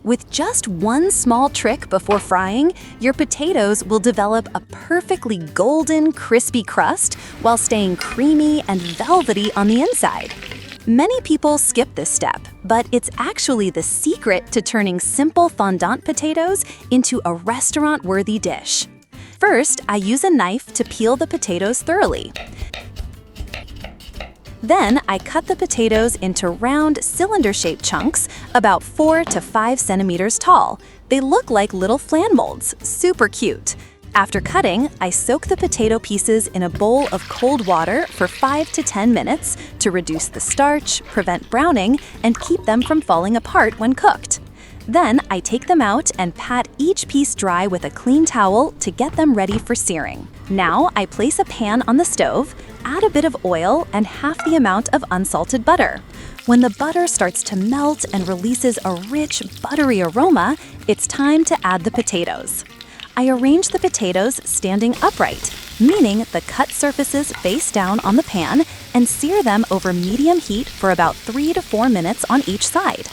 With just one small trick before frying, your potatoes will develop a perfectly golden, crispy crust while staying creamy and velvety on the inside. Many people skip this step, but it's actually the secret to turning simple fondant potatoes into a restaurant-worthy dish. First, I use a knife to peel the potatoes thoroughly. Then, I cut the potatoes into round, cylinder-shaped chunks about 4 to 5 centimeters tall. They look like little flan molds, super cute. After cutting, I soak the potato pieces in a bowl of cold water for 5 to 10 minutes to reduce the starch, prevent browning, and keep them from falling apart when cooked. Then, I take them out and pat each piece dry with a clean towel to get them ready for searing. Now, I place a pan on the stove, add a bit of oil and half the amount of unsalted butter. When the butter starts to melt and releases a rich, buttery aroma, it's time to add the potatoes. I arrange the potatoes standing upright, meaning the cut surfaces face down on the pan, and sear them over medium heat for about 3 to 4 minutes on each side.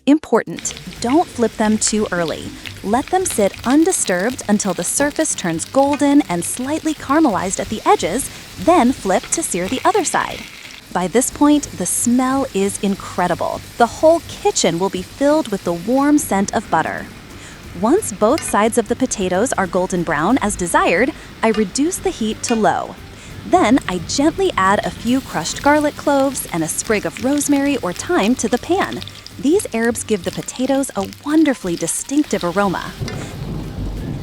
Important, don't flip them too early. Let them sit undisturbed until the surface turns golden and slightly caramelized at the edges, then flip to sear the other side. By this point, the smell is incredible. The whole kitchen will be filled with the warm scent of butter. Once both sides of the potatoes are golden brown as desired, I reduce the heat to low. Then I gently add a few crushed garlic cloves and a sprig of rosemary or thyme to the pan. These herbs give the potatoes a wonderfully distinctive aroma.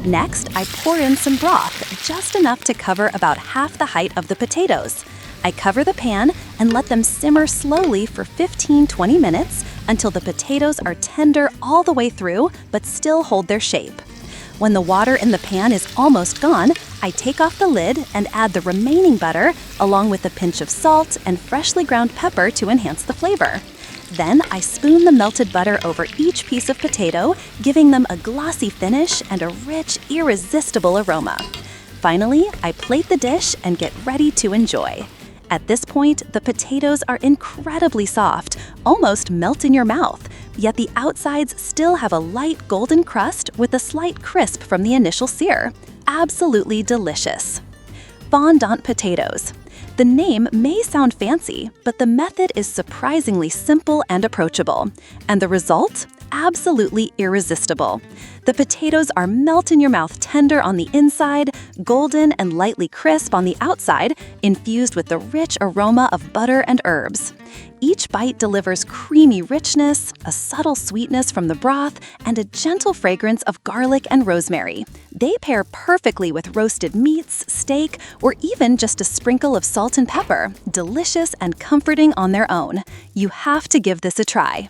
Next, I pour in some broth, just enough to cover about half the height of the potatoes. I cover the pan and let them simmer slowly for 15-20 minutes until the potatoes are tender all the way through but still hold their shape. When the water in the pan is almost gone, I take off the lid and add the remaining butter along with a pinch of salt and freshly ground pepper to enhance the flavor. Then I spoon the melted butter over each piece of potato, giving them a glossy finish and a rich, irresistible aroma. Finally, I plate the dish and get ready to enjoy. At this point, the potatoes are incredibly soft, almost melt in your mouth, yet the outsides still have a light golden crust with a slight crisp from the initial sear. Absolutely delicious. Fondant potatoes. The name may sound fancy, but the method is surprisingly simple and approachable. And the result? Absolutely irresistible. The potatoes are melt-in-your-mouth tender on the inside, golden and lightly crisp on the outside, infused with the rich aroma of butter and herbs. Each bite delivers creamy richness, a subtle sweetness from the broth, and a gentle fragrance of garlic and rosemary. They pair perfectly with roasted meats, steak, or even just a sprinkle of salt and pepper, delicious and comforting on their own. You have to give this a try.